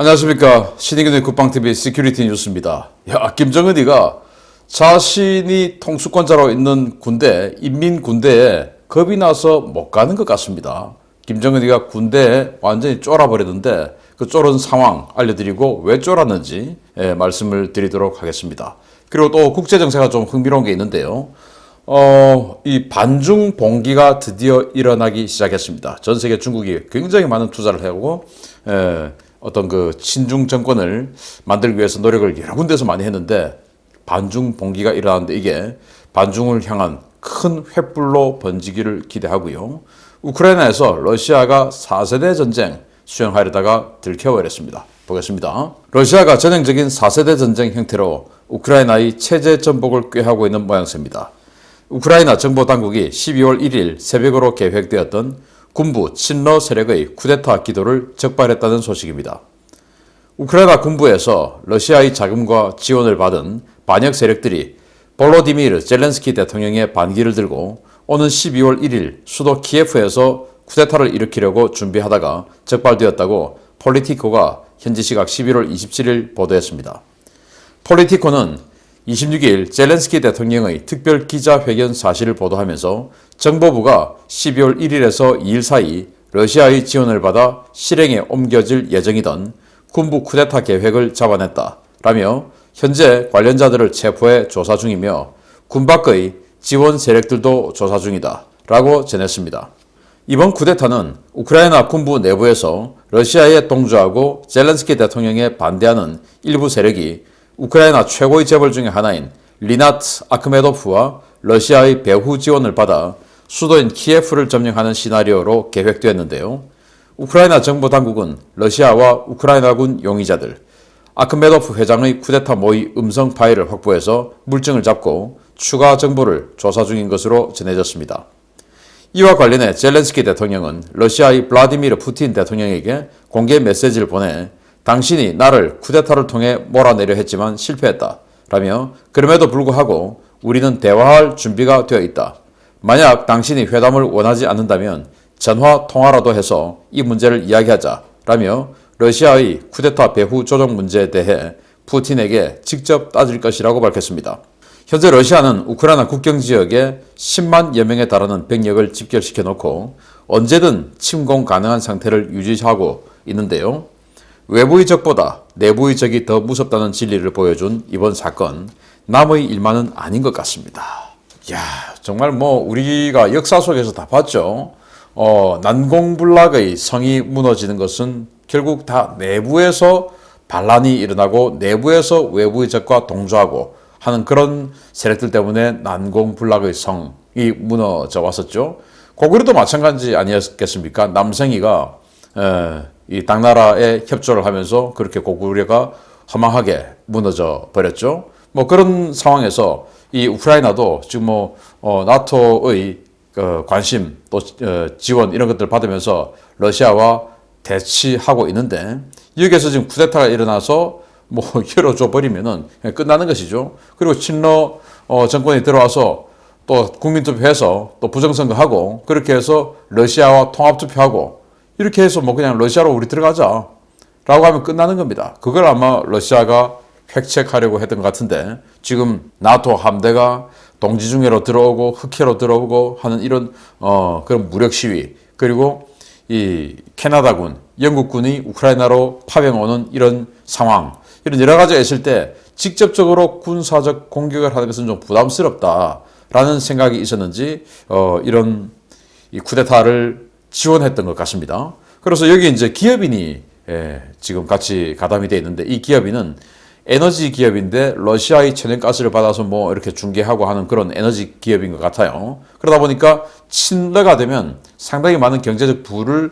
안녕하십니까. 신의균의 국방TV 시큐리티 뉴스입니다. 김정은이가 자신이 통수권자로 있는 군대, 인민군대에 겁이 나서 못 가는 것 같습니다. 김정은이가 군대에 완전히 쫄아버리던데 그 쫄은 상황 알려드리고 왜 쫄았는지 말씀을 드리도록 하겠습니다. 그리고 또 국제정세가 좀 흥미로운 게 있는데요. 이 반중 봉기가 드디어 일어나기 시작했습니다. 전 세계 중국이 굉장히 많은 투자를 하고 어떤 그 친중 정권을 만들기 위해서 노력을 여러 군데서 많이 했는데 반중 봉기가 일어났는데 이게 반중을 향한 큰 횃불로 번지기를 기대하고요. 우크라이나에서 러시아가 4세대 전쟁 수행하려다가 들켜버렸습니다. 보겠습니다. 러시아가 전형적인 4세대 전쟁 형태로 우크라이나의 체제 전복을 꾀하고 있는 모양새입니다. 우크라이나 정보 당국이 12월 1일 새벽으로 계획되었던 군부 친러 세력의 쿠데타 기도를 적발했다는 소식입니다. 우크라이나 군부에서 러시아의 자금과 지원을 받은 반역 세력들이 볼로디미르 젤렌스키 대통령의 반기를 들고 오는 12월 1일 수도 키예프에서 쿠데타를 일으키려고 준비하다가 적발되었다고 폴리티코가 현지 시각 11월 27일 보도했습니다. 폴리티코는 26일 젤렌스키 대통령의 특별 기자회견 사실을 보도하면서 정보부가 12월 1일에서 2일 사이 러시아의 지원을 받아 실행에 옮겨질 예정이던 군부 쿠데타 계획을 잡아냈다라며 현재 관련자들을 체포해 조사 중이며 군 밖의 지원 세력들도 조사 중이다라고 전했습니다. 이번 쿠데타는 우크라이나 군부 내부에서 러시아에 동조하고 젤렌스키 대통령에 반대하는 일부 세력이 우크라이나 최고의 재벌 중의 하나인 리나트 아크메도프와 러시아의 배후 지원을 받아 수도인 키예프를 점령하는 시나리오로 계획되었는데요. 우크라이나 정부 당국은 러시아와 우크라이나군 용의자들, 아크메도프 회장의 쿠데타 모의 음성 파일을 확보해서 물증을 잡고 추가 정보를 조사 중인 것으로 전해졌습니다. 이와 관련해 젤렌스키 대통령은 러시아의 블라디미르 푸틴 대통령에게 공개 메시지를 보내 당신이 나를 쿠데타를 통해 몰아내려 했지만 실패했다 라며 그럼에도 불구하고 우리는 대화할 준비가 되어 있다. 만약 당신이 회담을 원하지 않는다면 전화 통화라도 해서 이 문제를 이야기하자 라며 러시아의 쿠데타 배후 조정 문제에 대해 푸틴에게 직접 따질 것이라고 밝혔습니다. 현재 러시아는 우크라이나 국경 지역에 10만여 명에 달하는 병력을 집결시켜 놓고 언제든 침공 가능한 상태를 유지하고 있는데요. 외부의 적보다 내부의 적이 더 무섭다는 진리를 보여준 이번 사건, 남의 일만은 아닌 것 같습니다. 정말 우리가 역사 속에서 다 봤죠. 난공불락의 성이 무너지는 것은 결국 다 내부에서 반란이 일어나고 내부에서 외부의 적과 동조하고 하는 그런 세력들 때문에 난공불락의 성이 무너져 왔었죠. 고구려도 마찬가지 아니었겠습니까? 남성이가 이 당나라에 협조를 하면서 그렇게 고구려가 허망하게 무너져 버렸죠. 그런 상황에서 이 우크라이나도 지금 나토의 관심 또 지원 이런 것들을 받으면서 러시아와 대치하고 있는데 여기에서 지금 쿠데타가 일어나서 열어줘 버리면은 끝나는 것이죠. 그리고 친러 정권이 들어와서 또 국민투표해서 또 부정선거하고 그렇게 해서 러시아와 통합투표하고 이렇게 해서 그냥 러시아로 우리 들어가자 라고 하면 끝나는 겁니다. 그걸 아마 러시아가 획책하려고 했던 것 같은데 지금 나토 함대가 동지중해로 들어오고 흑해로 들어오고 하는 이런 그런 무력 시위 그리고 이 캐나다군, 영국군이 우크라이나로 파병 오는 이런 상황 이런 여러 가지가 있을 때 직접적으로 군사적 공격을 하는 것은 좀 부담스럽다라는 생각이 있었는지 이런 이 쿠데타를 지원했던 것 같습니다. 그래서 여기 이제 기업인이 지금 같이 가담이 되어 있는데 이 기업인은 에너지 기업인데 러시아의 천연가스를 받아서 이렇게 중개하고 하는 그런 에너지 기업인 것 같아요. 그러다 보니까 친러가 되면 상당히 많은 경제적 부를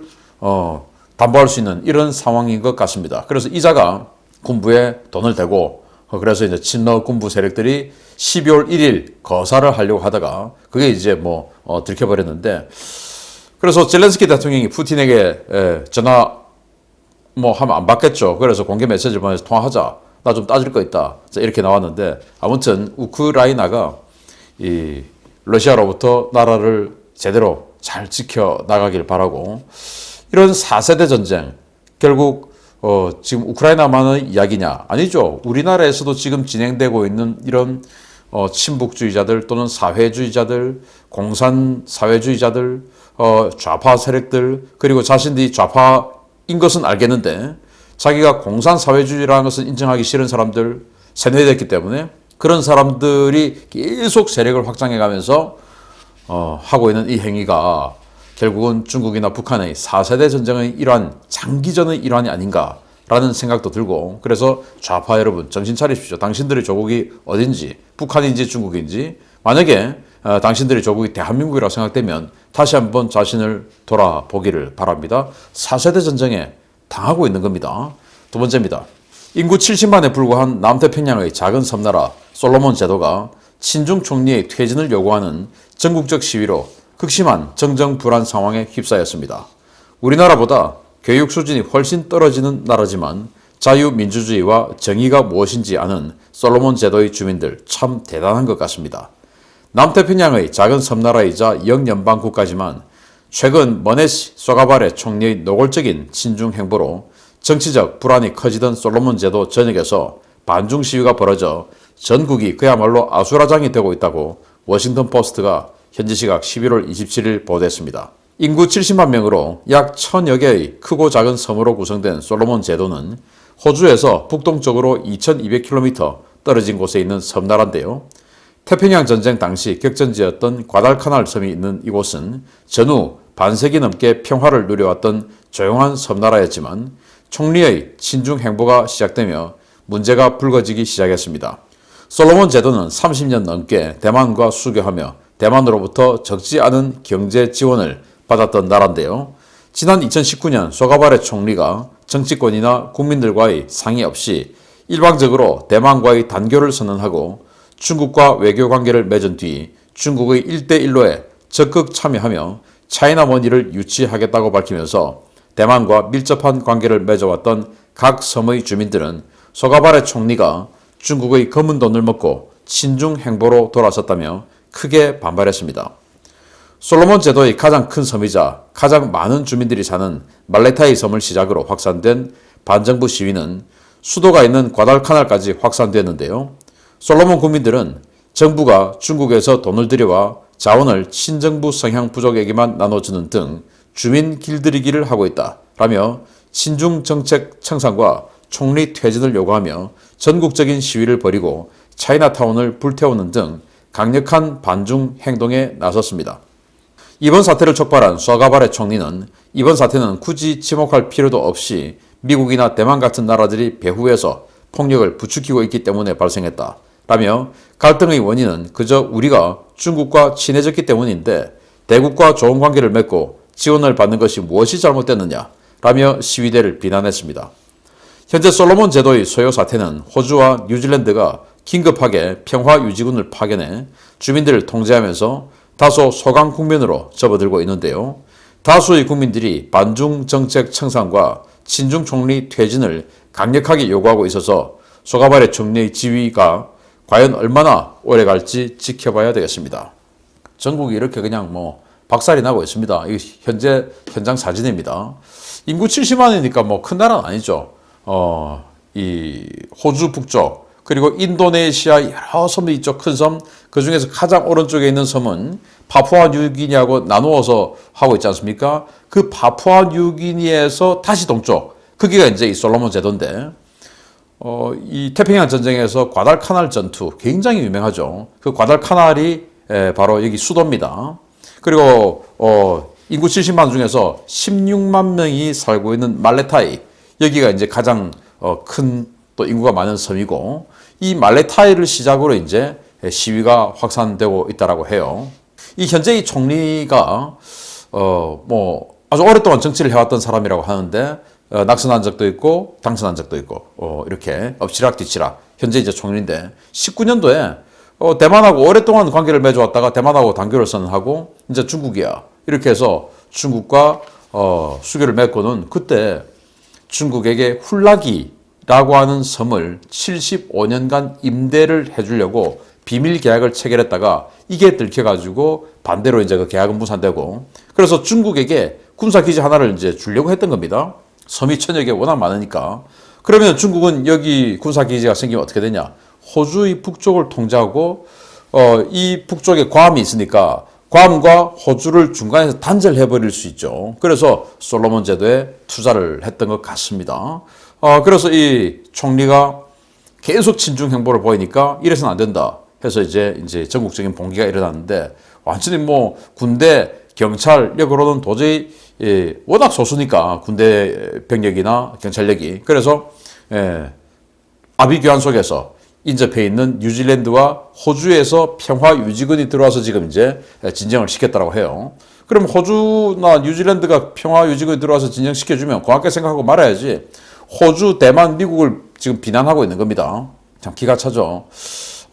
담보할 수 있는 이런 상황인 것 같습니다. 그래서 이자가 군부에 돈을 대고 그래서 이제 친러 군부 세력들이 12월 1일 거사를 하려고 하다가 그게 이제 들켜버렸는데 그래서 젤렌스키 대통령이 푸틴에게 전화 하면 안 받겠죠. 그래서 공개 메시지를 보내서 통화하자. 나 좀 따질 거 있다. 이렇게 나왔는데 아무튼 우크라이나가 이 러시아로부터 나라를 제대로 잘 지켜 나가길 바라고 이런 4세대 전쟁 결국 지금 우크라이나만의 이야기냐? 아니죠. 우리나라에서도 지금 진행되고 있는 이런 친북주의자들 또는 사회주의자들, 공산 사회주의자들, 좌파 세력들, 그리고 자신들이 좌파인 것은 알겠는데 자기가 공산 사회주의라는 것을 인정하기 싫은 사람들 세뇌됐기 때문에 그런 사람들이 계속 세력을 확장해 가면서 하고 있는 이 행위가 결국은 중국이나 북한의 4세대 전쟁의 일환, 장기전의 일환이 아닌가라는 생각도 들고, 그래서 좌파 여러분 정신 차리십시오. 당신들의 조국이 어딘지, 북한인지 중국인지, 만약에 당신들의 조국이 대한민국이라고 생각되면 다시 한번 자신을 돌아보기를 바랍니다. 4세대 전쟁에 당하고 있는 겁니다. 두 번째입니다. 인구 70만에 불과한 남태평양의 작은 섬나라 솔로몬 제도가 친중 총리의 퇴진을 요구하는 전국적 시위로 극심한 정정불안 상황에 휩싸였습니다. 우리나라보다 교육 수준이 훨씬 떨어지는 나라지만 자유민주주의와 정의가 무엇인지 아는 솔로몬 제도의 주민들 참 대단한 것 같습니다. 남태평양의 작은 섬나라이자 영연방 국가지만 최근 머네시 소가바레 총리의 노골적인 친중 행보로 정치적 불안이 커지던 솔로몬 제도 전역에서 반중 시위가 벌어져 전국이 그야말로 아수라장이 되고 있다고 워싱턴 포스트가 현지 시각 11월 27일 보도했습니다. 인구 70만 명으로 약 1000여 개의 크고 작은 섬으로 구성된 솔로몬 제도는 호주에서 북동쪽으로 2200km 떨어진 곳에 있는 섬나라인데요. 태평양 전쟁 당시 격전지였던 과달카날 섬이 있는 이곳은 전후 반세기 넘게 평화를 누려왔던 조용한 섬나라였지만 총리의 친중 행보가 시작되며 문제가 불거지기 시작했습니다. 솔로몬 제도는 30년 넘게 대만과 수교하며 대만으로부터 적지 않은 경제 지원을 받았던 나라인데요. 지난 2019년 소가바레 총리가 정치권이나 국민들과의 상의 없이 일방적으로 대만과의 단교를 선언하고 중국과 외교 관계를 맺은 뒤 중국의 1대1로에 적극 참여하며 차이나머니를 유치하겠다고 밝히면서 대만과 밀접한 관계를 맺어왔던 각 섬의 주민들은 소가바레 총리가 중국의 검은 돈을 먹고 친중 행보로 돌아섰다며 크게 반발했습니다. 솔로몬 제도의 가장 큰 섬이자 가장 많은 주민들이 사는 말레타이 섬을 시작으로 확산된 반정부 시위는 수도가 있는 과달카날까지 확산됐는데요. 솔로몬 국민들은 정부가 중국에서 돈을 들여와 자원을 친정부 성향 부족에게만 나눠주는 등 주민 길들이기를 하고 있다라며 친중 정책 청산과 총리 퇴진을 요구하며 전국적인 시위를 벌이고 차이나타운을 불태우는 등 강력한 반중 행동에 나섰습니다. 이번 사태를 촉발한 소가바레 총리는 이번 사태는 굳이 지목할 필요도 없이 미국이나 대만 같은 나라들이 배후에서 폭력을 부추기고 있기 때문에 발생했다 라며 갈등의 원인은 그저 우리가 중국과 친해졌기 때문인데 대국과 좋은 관계를 맺고 지원을 받는 것이 무엇이 잘못됐느냐 라며 시위대를 비난했습니다. 현재 솔로몬 제도의 소요 사태는 호주와 뉴질랜드가 긴급하게 평화유지군을 파견해 주민들을 통제하면서 다소 소강 국면으로 접어들고 있는데요. 다수의 국민들이 반중 정책 청산과 친중 총리 퇴진을 강력하게 요구하고 있어서 소가바레 총리의 지위가 과연 얼마나 오래 갈지 지켜봐야 되겠습니다. 전국이 이렇게 그냥 박살이 나고 있습니다. 이 현재 현장 사진입니다. 인구 70만이니까 큰 나라는 아니죠. 이 호주 북쪽 그리고 인도네시아 여러 섬이 있죠. 큰 섬. 그 중에서 가장 오른쪽에 있는 섬은 파푸아 뉴기니하고 나누어서 하고 있지 않습니까? 그 파푸아 뉴기니에서 다시 동쪽. 거기가 이제 이 솔로몬 제도인데, 이 태평양 전쟁에서 과달카날 전투 굉장히 유명하죠. 그 과달카날이 바로 여기 수도입니다. 그리고 인구 70만 중에서 16만 명이 살고 있는 말레타이. 여기가 이제 가장 큰 또 인구가 많은 섬이고, 이 말레타이를 시작으로 이제 시위가 확산되고 있다라고 해요. 이 현재 이 총리가 아주 오랫동안 정치를 해왔던 사람이라고 하는데 낙선한 적도 있고 당선한 적도 있고 이렇게 엎치락 뒤치락 현재 이제 총리인데 19년도에 대만하고 오랫동안 관계를 맺어왔다가 대만하고 단교를 선언하고 이제 중국이야 이렇게 해서 중국과 수교를 맺고는 그때 중국에게 훌라기라고 하는 섬을 75년간 임대를 해주려고 비밀 계약을 체결했다가 이게 들켜가지고 반대로 이제 그 계약은 무산되고 그래서 중국에게 군사기지 하나를 이제 주려고 했던 겁니다. 섬이 천여 개 워낙 많으니까. 그러면 중국은 여기 군사기지가 생기면 어떻게 되냐? 호주의 북쪽을 통제하고 이 북쪽에 괌이 있으니까 괌과 호주를 중간에서 단절해버릴 수 있죠. 그래서 솔로몬 제도에 투자를 했던 것 같습니다. 그래서 이 총리가 계속 친중 행보를 보이니까 이래서는 안 된다 해서 이제 전국적인 봉기가 일어났는데 완전히 뭐 군대, 경찰력으로는 도저히 워낙 소수니까 군대 병력이나 경찰력이. 그래서 아비규환 속에서 인접해 있는 뉴질랜드와 호주에서 평화 유지군이 들어와서 지금 이제 진정을 시켰다고 해요. 그럼 호주나 뉴질랜드가 평화 유지군이 들어와서 진정시켜주면 고맙게 생각하고 말아야지. 호주, 대만, 미국을 지금 비난하고 있는 겁니다. 참 기가 차죠.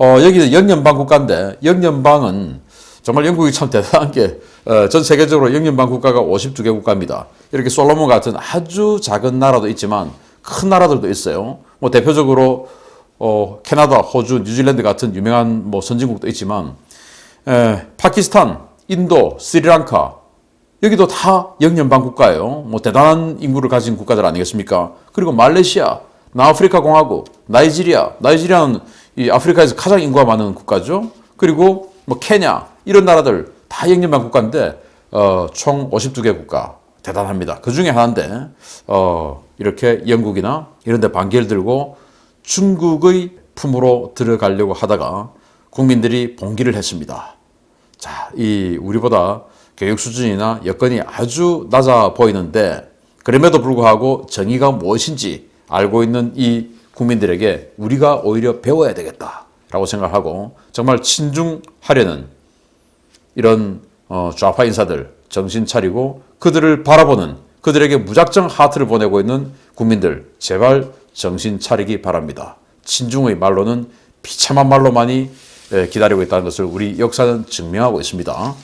여기는 영연방 국가인데 영연방은 정말 영국이 참 대단한 게 전 세계적으로 영연방 국가가 52개 국가입니다. 이렇게 솔로몬 같은 아주 작은 나라도 있지만 큰 나라들도 있어요. 뭐 대표적으로 캐나다, 호주, 뉴질랜드 같은 유명한 뭐 선진국도 있지만 파키스탄, 인도, 스리랑카 여기도 다 영연방 국가예요. 뭐 대단한 인구를 가진 국가들 아니겠습니까? 그리고 말레이시아, 남아프리카 공화국, 나이지리아는 이 아프리카에서 가장 인구가 많은 국가죠. 그리고 뭐 케냐 이런 나라들 다 영연방 국가인데 총 52개 국가 대단합니다. 그 중에 하나인데 이렇게 영국이나 이런 데 반기를 들고 중국의 품으로 들어가려고 하다가 국민들이 봉기를 했습니다. 자, 이 우리보다 교육 수준이나 여건이 아주 낮아 보이는데 그럼에도 불구하고 정의가 무엇인지 알고 있는 이 국민들에게 우리가 오히려 배워야 되겠다라고 생각하고 정말 친중하려는 이런 좌파 인사들 정신 차리고 그들을 바라보는 그들에게 무작정 하트를 보내고 있는 국민들 제발 정신 차리기 바랍니다. 친중의 말로는 비참한 말로만이 기다리고 있다는 것을 우리 역사는 증명하고 있습니다.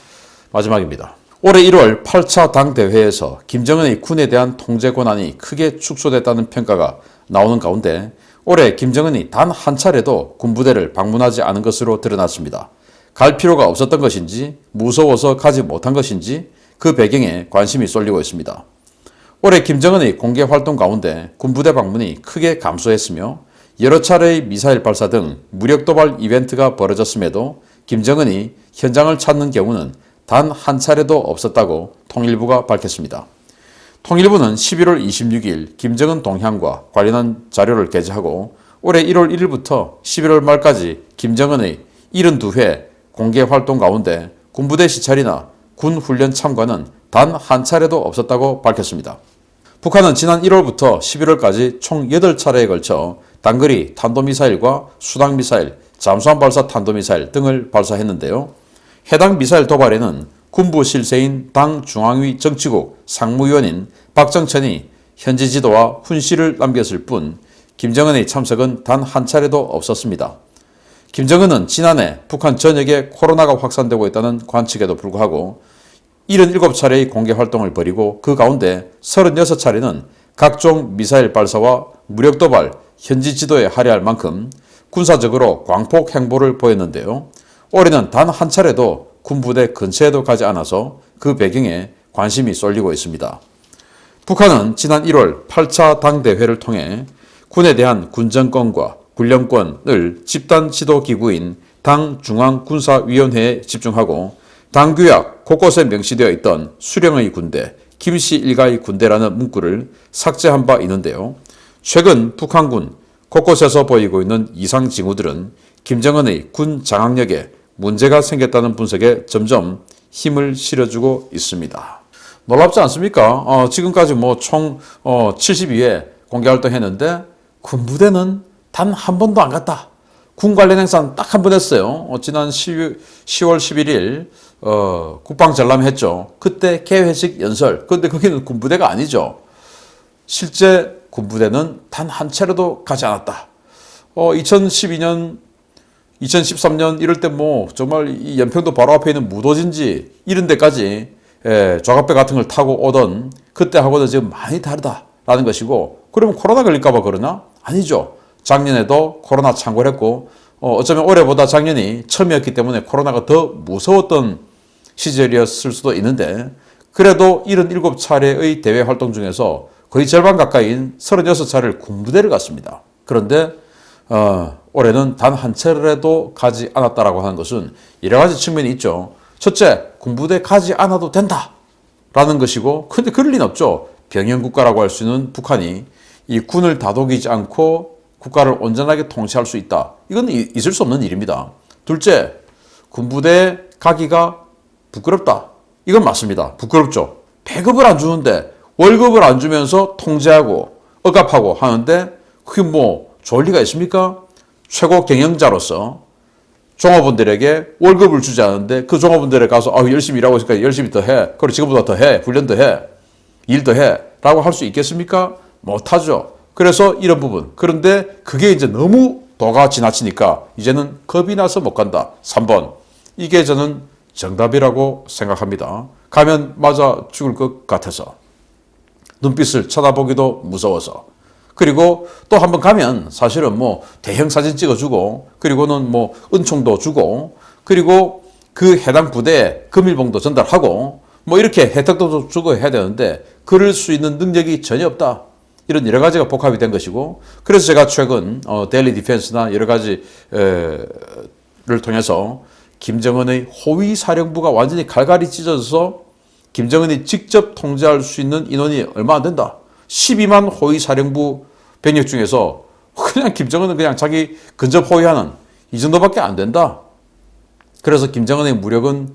마지막입니다. 올해 1월 8차 당대회에서 김정은의 군에 대한 통제 권한이 크게 축소됐다는 평가가 나오는 가운데 올해 김정은이 단 한 차례도 군부대를 방문하지 않은 것으로 드러났습니다. 갈 필요가 없었던 것인지 무서워서 가지 못한 것인지 그 배경에 관심이 쏠리고 있습니다. 올해 김정은의 공개 활동 가운데 군부대 방문이 크게 감소했으며 여러 차례의 미사일 발사 등 무력 도발 이벤트가 벌어졌음에도 김정은이 현장을 찾는 경우는 단 한 차례도 없었다고 통일부가 밝혔습니다. 통일부는 11월 26일 김정은 동향과 관련한 자료를 게재하고 올해 1월 1일부터 11월 말까지 김정은의 72회 공개 활동 가운데 군부대 시찰이나 군 훈련 참관은 단 한 차례도 없었다고 밝혔습니다. 북한은 지난 1월부터 11월까지 총 8차례에 걸쳐 단거리 탄도미사일과 수당미사일, 잠수함 발사 탄도미사일 등을 발사했는데요. 해당 미사일 도발에는 군부 실세인 당 중앙위 정치국 상무위원인 박정천이 현지 지도와 훈시를 남겼을 뿐 김정은의 참석은 단 한 차례도 없었습니다. 김정은은 지난해 북한 전역에 코로나가 확산되고 있다는 관측에도 불구하고 77차례의 공개 활동을 벌이고 그 가운데 36차례는 각종 미사일 발사와 무력 도발, 현지 지도에 할애할 만큼 군사적으로 광폭 행보를 보였는데요. 올해는 단 한 차례도 군부대 근처에도 가지 않아서 그 배경에 관심이 쏠리고 있습니다. 북한은 지난 1월 8차 당대회를 통해 군에 대한 군정권과 군령권을 집단 지도 기구인 당 중앙군사위원회에 집중하고 당규약 곳곳에 명시되어 있던 수령의 군대, 김씨 일가의 군대라는 문구를 삭제한 바 있는데요. 최근 북한군 곳곳에서 보이고 있는 이상 징후들은 김정은의 군 장악력에 문제가 생겼다는 분석에 점점 힘을 실어주고 있습니다. 놀랍지 않습니까? 지금까지 뭐 총 72회 공개활동했는데 군부대는 단 한 번도 안 갔다. 군 관련 행사는 딱 한 번 했어요. 지난 10월 11일 국방전람 했죠. 그때 개회식 연설. 그런데 거기는 군부대가 아니죠. 실제 군부대는 단 한 차례도 가지 않았다. 2012년, 2013년 이럴 때 뭐 정말 이 연평도 바로 앞에 있는 무도진지 이런 데까지 좌갑배 같은 걸 타고 오던 그때하고는 지금 많이 다르다라는 것이고 그러면 코로나 걸릴까 봐 그러나? 아니죠. 작년에도 코로나 창궐 했고 어쩌면 올해보다 작년이 처음이었기 때문에 코로나가 더 무서웠던 시절이었을 수도 있는데 그래도 77차례의 대외 활동 중에서 거의 절반 가까이인 36차례를 군부대를 갔습니다. 그런데 올해는 단 한 차례도 가지 않았다라고 하는 것은 여러 가지 측면이 있죠. 첫째, 군부대 가지 않아도 된다라는 것이고, 근데 그럴 리는 없죠. 병영국가라고 할 수 있는 북한이 이 군을 다독이지 않고 국가를 온전하게 통치할 수 있다. 이건 있을 수 없는 일입니다. 둘째, 군부대 가기가 부끄럽다. 이건 맞습니다. 부끄럽죠. 배급을 안 주는데 월급을 안 주면서 통제하고 억압하고 하는데 그게 뭐 좋을 리가 있습니까? 최고 경영자로서 종업원들에게 월급을 주지 않는데 그 종업원들에 가서 열심히 일하고 있으니까 열심히 더 해. 그리고 지금보다 더 해. 훈련 더 해. 일 더 해. 라고 할 수 있겠습니까? 못하죠. 그래서 이런 부분. 그런데 그게 이제 너무 도가 지나치니까 이제는 겁이 나서 못 간다. 3번. 이게 저는 정답이라고 생각합니다. 가면 맞아 죽을 것 같아서. 눈빛을 쳐다보기도 무서워서. 그리고 또 한번 가면 사실은 뭐 대형 사진 찍어주고 그리고는 뭐 은총도 주고 그리고 그 해당 부대에 금일봉도 전달하고 뭐 이렇게 혜택도 주고 해야 되는데 그럴 수 있는 능력이 전혀 없다. 이런 여러 가지가 복합이 된 것이고 그래서 제가 최근 데일리 디펜스나 여러 가지를 통해서 김정은의 호위 사령부가 완전히 갈갈이 찢어져서 김정은이 직접 통제할 수 있는 인원이 얼마 안 된다. 12만 호위 사령부 병력 중에서 그냥 김정은은 그냥 자기 근접 호위하는 이 정도밖에 안 된다. 그래서 김정은의 무력은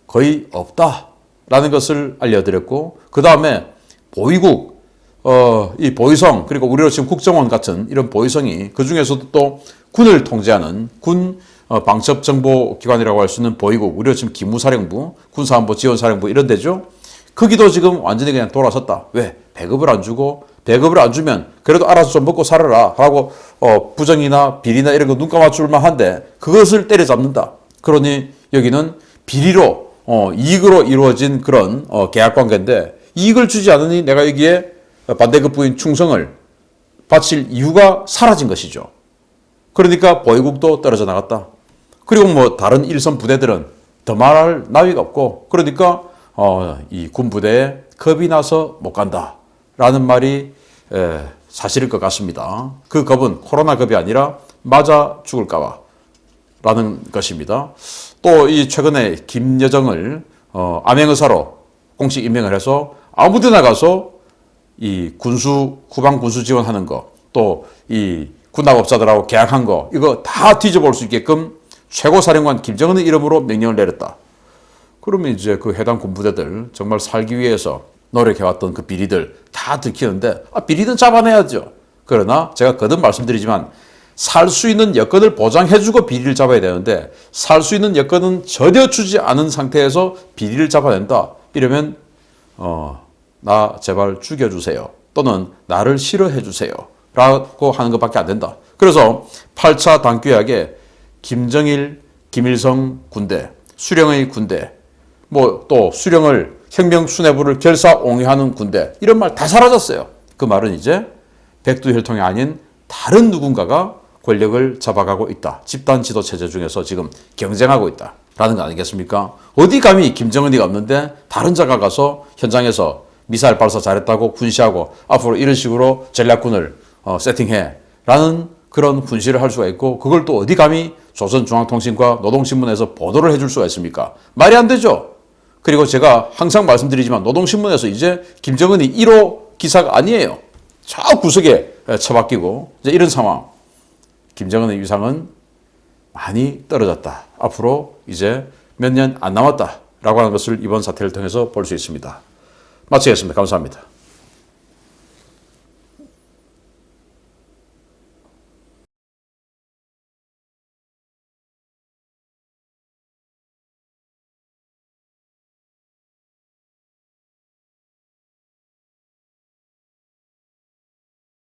거의 없다라는 것을 알려드렸고 그 다음에 보위국, 이 보위성 그리고 우리로 지금 국정원 같은 이런 보위성이 그 중에서도 또 군을 통제하는 군 방첩정보기관이라고 할 수 있는 보위국, 우리로 지금 기무사령부, 군사안보지원사령부 이런 데죠. 거기도 지금 완전히 그냥 돌아섰다. 왜? 배급을 안 주고 배급을 안 주면 그래도 알아서 좀 먹고 살아라 하고 부정이나 비리나 이런 거 눈 감아줄만 한데 그것을 때려잡는다. 그러니 여기는 비리로 이익으로 이루어진 그런 계약 관계인데 이익을 주지 않으니 내가 여기에 반대급부인 충성을 바칠 이유가 사라진 것이죠. 그러니까 보위국도 떨어져 나갔다. 그리고 뭐 다른 일선 부대들은 더 말할 나위가 없고 그러니까 이 군부대에 겁이 나서 못 간다라는 말이 사실일 것 같습니다. 그 겁은 코로나 겁이 아니라 맞아 죽을까 봐 라는 것입니다. 또 이 최근에 김여정을 암행의사로 공식 임명을 해서 아무데나 가서 이 후방 군수 지원하는 거, 또 이 군납업자들하고 계약한 거 이거 다 뒤져볼 수 있게끔 최고사령관 김정은의 이름으로 명령을 내렸다. 그러면 이제 그 해당 군부대들 정말 살기 위해서 노력해왔던 그 비리들 다 들키는데 비리는 잡아내야죠. 그러나 제가 거듭 말씀드리지만 살 수 있는 여건을 보장해주고 비리를 잡아야 되는데 살 수 있는 여건은 전혀 주지 않은 상태에서 비리를 잡아낸다. 이러면 나 제발 죽여주세요. 또는 나를 싫어해주세요. 라고 하는 것밖에 안 된다. 그래서 8차 당규약에 김정일, 김일성 군대, 수령의 군대, 뭐 또 수령을 혁명 수뇌부를 결사옹위하는 군대 이런 말 다 사라졌어요. 그 말은 이제 백두혈통이 아닌 다른 누군가가 권력을 잡아가고 있다. 집단 지도 체제 중에서 지금 경쟁하고 있다. 라는 거 아니겠습니까? 어디 감히 김정은이가 없는데 다른 자가 가서 현장에서 미사일 발사 잘했다고 훈시하고 앞으로 이런 식으로 전략군을 세팅해 라는 그런 훈시를 할 수가 있고 그걸 또 어디 감히 조선중앙통신과 노동신문에서 보도를 해줄 수가 있습니까? 말이 안 되죠. 그리고 제가 항상 말씀드리지만 노동신문에서 이제 김정은이 1호 기사가 아니에요. 저 구석에 처박히고 이제 이런 상황. 김정은의 위상은 많이 떨어졌다. 앞으로 이제 몇 년 안 남았다라고 하는 것을 이번 사태를 통해서 볼 수 있습니다. 마치겠습니다. 감사합니다.